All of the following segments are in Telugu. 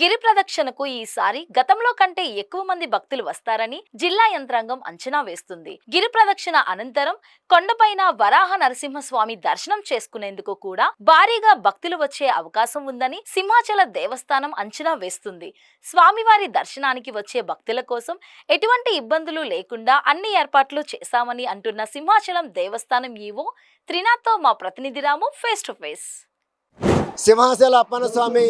గిరి ప్రదక్షిణకు ఈసారి గతంలో కంటే ఎక్కువ మంది భక్తులు వస్తారని జిల్లా యంత్రాంగం అంచనా వేస్తుంది. గిరి ప్రదక్షిణ అనంతరం కొండపైన వరాహ నరసింహస్వామి దర్శనం చేసుకునేందుకు కూడా భారీగా భక్తులు వచ్చే అవకాశం ఉందని సింహాచల దేవస్థానం అంచనా వేస్తుంది. స్వామివారి దర్శనానికి వచ్చే భక్తుల కోసం ఎటువంటి ఇబ్బందులు లేకుండా అన్ని ఏర్పాట్లు చేశామని అంటున్న సింహాచలం దేవస్థానం ఈవో త్రినాథ్తో మా ప్రతినిధి రాము face to face. Simhachala Appanna స్వామి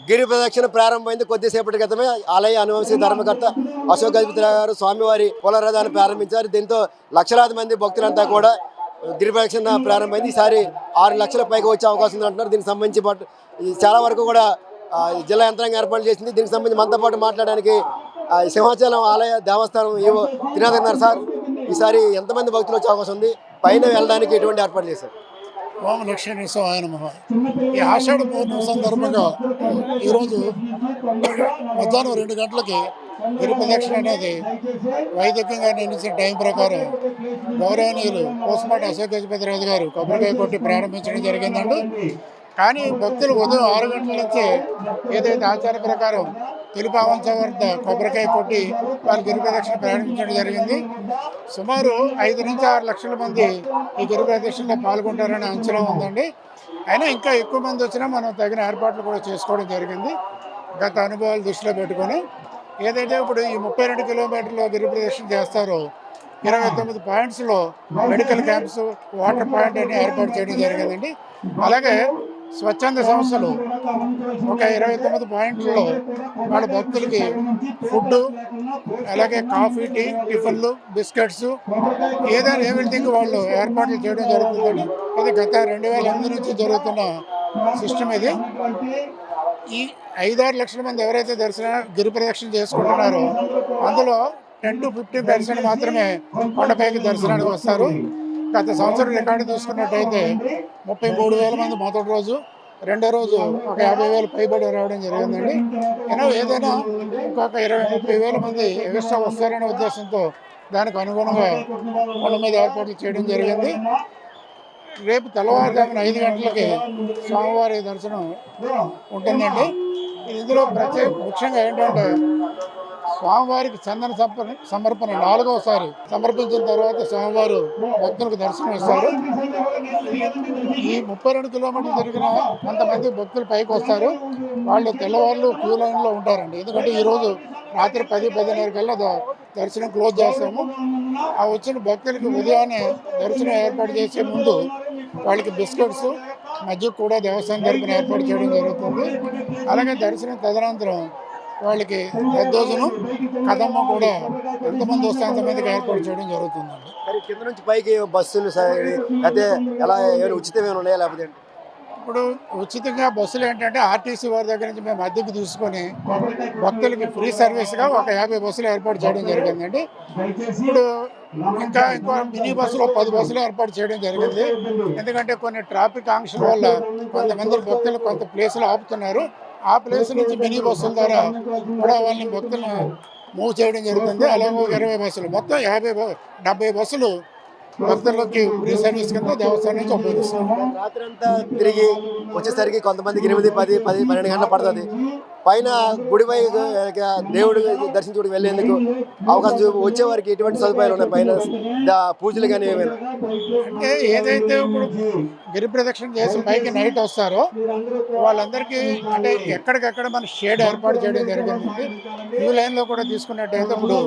గిరి ప్రదక్షిణ ప్రారంభమైంది. కొద్దిసేపటి క్రితమే ఆలయ అనువంశీ ధర్మకర్త అశోక్ గజపతి గారు స్వామివారి పునరుద్ధాన్ని ప్రారంభించారు. దీంతో లక్షలాది మంది భక్తులంతా కూడా గిరి ప్రదక్షిణ ప్రారంభమైంది. ఈసారి 6 లక్షల పైగా వచ్చే అవకాశం ఉంది అంటున్నారు. దీనికి సంబంధించి చాలా వరకు కూడా జిల్లా యంత్రాంగం ఏర్పాటు చేసింది. దీనికి సంబంధించి మనతో పాటు మాట్లాడడానికి సింహాచలం ఆలయ దేవస్థానం ఈవో త్రినాథ్ గారు. సార్, ఈసారి ఎంతమంది భక్తులు వచ్చే అవకాశం ఉంది? పైన వెళ్ళడానికి ఎటువంటి ఏర్పాటు చేశారు? ఓం లక్ష్మీనరసింహాయ నమః. ఈ ఆషాఢ పౌర్ణమి సందర్భంగా ఈరోజు మధ్యాహ్నం 2 గంటలకి గిరి ప్రదక్షిణ అనేది వైదికంగా నిర్ణయించిన టైం ప్రకారం గౌరవనీయులు పోస్ట్మార్టం అశోక్ గజపతి రాజు గారు కొబ్బరికాయ కొట్టి ప్రారంభించడం జరిగిందండి. కానీ భక్తులు ఉదయం 6 గంటల నుంచే ఏదైతే ఆచార ప్రకారం తొలిపావంచ వద్ద కొబ్బరికాయ కొట్టి వాళ్ళు గిరి ప్రదక్షిణ ప్రారంభించడం జరిగింది. సుమారు 5 నుంచి 6 లక్షల మంది ఈ గిరి ప్రదక్షిణలో పాల్గొంటారని అంచనా ఉందండి. అయినా ఇంకా ఎక్కువ మంది వచ్చినా మనం తగిన ఏర్పాట్లు కూడా చేసుకోవడం జరిగింది. గత అనుభవాలు దృష్టిలో పెట్టుకొని ఏదైతే ఇప్పుడు ఈ 32 కిలోమీటర్లు గిరి ప్రదక్షిణ చేస్తారో 29 పాయింట్స్లో మెడికల్ క్యాంప్స్, వాటర్ పాయింట్ అని ఏర్పాటు చేయడం జరిగిందండి. అలాగే స్వచ్ఛంద సంస్థలు ఒక 29 పాయింట్లలో వాళ్ళ భక్తులకి ఫుడ్, అలాగే కాఫీ, టీ, టిఫిన్లు, బిస్కెట్స్, ఏదైనా ఎవ్రీథింగ్ వాళ్ళు ఏర్పాట్లు చేయడం జరుగుతుందండి. ఇది గత 2008 నుంచి జరుగుతున్న సిస్టమ్. ఇది ఈ 5-6 లక్షల మంది ఎవరైతే గిరి ప్రదక్షిణ చేసుకుంటున్నారో అందులో 10 to 15% మాత్రమే కొండపైకి దర్శనానికి వస్తారు. గత సంవత్సరం రికార్డు తీసుకున్నట్టయితే 33,000 మంది మొదటి రోజు, రెండో రోజు ఒక 50,000 పైబడి రావడం జరిగిందండి. ఏదైనా ఇంకొక 20-30,000 మంది ఎక్స్ట్రా వస్తారనే ఉద్దేశంతో దానికి అనుగుణంగా కొండ మీద ఏర్పాట్లు చేయడం జరిగింది. రేపు తెల్లవారుజామున 5 గంటలకి స్వామివారి దర్శనం ఉంటుందండి. ఇందులో ముఖ్యంగా ఏంటంటే స్వామివారికి చందన సమర్పణ 4వసారి సమర్పించిన తర్వాత స్వామివారు భక్తులకు దర్శనం ఇస్తారు. ఈ 32 కిలోమీటర్లు తిరిగిన కొంతమంది భక్తులు పైకి వస్తారు. వాళ్ళు తెల్లవారులు క్యూ లైన్లో ఉంటారండి. ఎందుకంటే ఈరోజు రాత్రి 10-10:30 కల్లా దర్శనం క్లోజ్ చేస్తాము. ఆ వచ్చిన భక్తులకి ఉదయాన్నే దర్శనం ఏర్పాటు చేసే ముందు వాళ్ళకి బిస్కెట్స్, మజ్జిగ కూడా దేవస్థానం తరపున ఏర్పాటు చేయడం జరుగుతుంది. అలాగే దర్శనం తదనంతరం వాళ్ళకి దద్దోజనం, కదమ్మ కూడా ఎంతమంది వస్తే అంతమందికి ఏర్పాటు చేయడం జరుగుతుందండి. కింద నుంచి పైకి బస్సులు అయితే ఎలా ఉచితమైన ఉన్నాయా లేకపోతే? ఇప్పుడు ఉచితంగా బస్సులు ఏంటంటే ఆర్టీసీ వారి దగ్గర నుంచి మేము అద్దెకు తీసుకొని భక్తులకి ఫ్రీ సర్వీస్గా ఒక 50 బస్సులు ఏర్పాటు చేయడం జరిగిందండి. ఇప్పుడు ఇంకో మినీ బస్సులో 10 బస్సులు ఏర్పాటు చేయడం జరిగింది. ఎందుకంటే కొన్ని ట్రాఫిక్ ఆంక్షల వల్ల కొంతమంది భక్తులు కొంత ప్లేసులు ఆపుతున్నారు. ఆ ప్లేస్ నుంచి మినీ బస్సుల ద్వారా కూడా వాళ్ళని భక్తులను మూవ్ చేయడం జరుగుతుంది. అలాగే 20 బస్సులు, మొత్తం 70 బస్సులు భక్తులకి ఫ్రీ సర్వీస్ కింద దేవస్థానం నుంచి ఉపయోగిస్తాం. రాత్రి అంతా తిరిగి వచ్చేసరికి కొంతమందికి 8-10-12 గంటలు పడుతుంది. పైన గుడిపై దేవుడు దర్శించుకు వెళ్ళేందుకు అవకాశం వచ్చేవారికి ఎటువంటి సదుపాయాలు ఉన్నాయి? పైన పూజలు కానీ ఏమైనా అంటే ఏదైతే ఇప్పుడు గిరి ప్రదక్షిణ చేసి పైకి నైట్ వస్తారో వాళ్ళందరికీ అంటే ఎక్కడికక్కడ మన షేడ్ ఏర్పాటు చేయడం జరిగిందండి. క్యూ లైన్లో కూడా తీసుకున్నట్టయితే ఇప్పుడు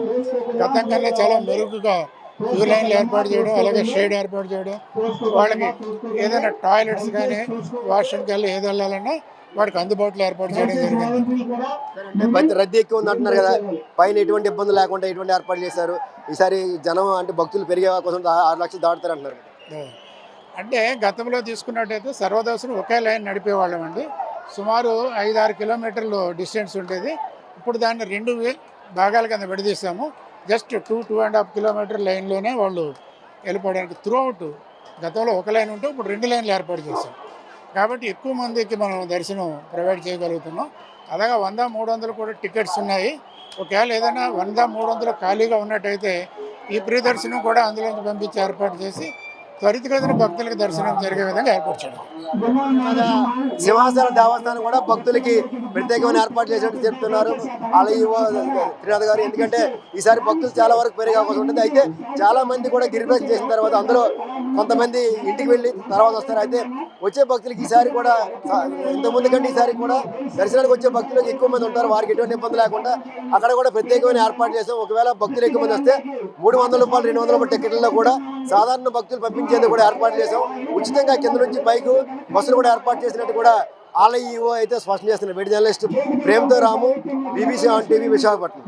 గతం కన్నా చాలా మెరుగుగా క్యూ లైన్లు ఏర్పాటు చేయడం, అలాగే షేడ్ ఏర్పాటు చేయడం, వాళ్ళకి ఏదైనా టాయిలెట్స్ కానీ వాష్రూమ్కి వెళ్ళి ఏది వెళ్ళాలన్నా వాడికి అందుబాటులో ఏర్పాటు చేయడం జరిగింది. రద్దీ ఎక్కువ ఉంది అంటున్నారు కదా, పైన ఎటువంటి ఇబ్బంది లేకుండా ఎటువంటి ఏర్పాటు చేశారు? ఈసారి జనం అంటే భక్తులు పెరిగే కోసం 6 లక్షలు దాటుతారు అంటున్నారు. అంటే గతంలో తీసుకున్నట్టయితే సర్వదర్శనం ఒకే లైన్ నడిపేవాళ్ళం అండి. సుమారు 5-6 కిలోమీటర్లు డిస్టెన్స్ ఉండేది. ఇప్పుడు దాన్ని 2 భాగాల కింద విడదీసాము. జస్ట్ 2-2.5 కిలోమీటర్ లైన్లోనే వాళ్ళు వెళ్ళిపోవడానికి త్రూఅవుట్. గతంలో ఒక లైన్ ఉంటే ఇప్పుడు 2 లైన్లు ఏర్పాటు చేశాం. కాబట్టి ఎక్కువ మందికి మనం దర్శనం ప్రొవైడ్ చేయగలుగుతున్నాం. అలాగే 100-300 కూడా టికెట్స్ ఉన్నాయి. ఒకవేళ ఏదైనా 100-300 ఖాళీగా ఉన్నట్టయితే ఈ ప్రియ దర్శనం కూడా అందులోంచి పంపించి ఏర్పాటు చేసి త్వరితగతిన భక్తులకు దర్శనం జరిగే విధంగా ఏర్పాటు చేయడం. అలాగా సింహాచలం దేవస్థానం కూడా భక్తులకి ప్రత్యేకమైన ఏర్పాటు చేసినట్టు చెప్తున్నారు ఆలయ త్రినాథ్ గారు. ఎందుకంటే ఈసారి భక్తులు చాలా వరకు పెరిగే అవకాశం ఉంటుంది. అయితే చాలా మంది కూడా గిరిప్రదక్షిణ చేసిన తర్వాత అందులో కొంతమంది ఇంటికి వెళ్ళి తర్వాత వస్తారు. అయితే వచ్చే భక్తులకి ఈసారి కూడా ఇంతకుముందు కంటే ఈసారి కూడా దర్శనానికి వచ్చే భక్తులకు ఎక్కువ మంది ఉంటారు. వారికి ఎటువంటి ఇబ్బంది లేకుండా అక్కడ కూడా ప్రత్యేకమైన ఏర్పాటు చేసాం. ఒకవేళ భక్తులు ఎక్కువ మంది వస్తే 300 రూపాయలు 200 రూపాయల టికెట్లలో కూడా సాధారణ భక్తులు పంపించేందుకు కూడా ఏర్పాటు చేసాం. ఉచితంగా కింద నుంచి పైకి బస్సులు కూడా ఏర్పాటు చేసినట్టు కూడా ఆలయ ఈవో అయితే స్పష్టం చేస్తున్నారు. వీడియో జర్నలిస్ట్ ప్రేమ్తో Ramu, BBC on TV, Visakhapatnam.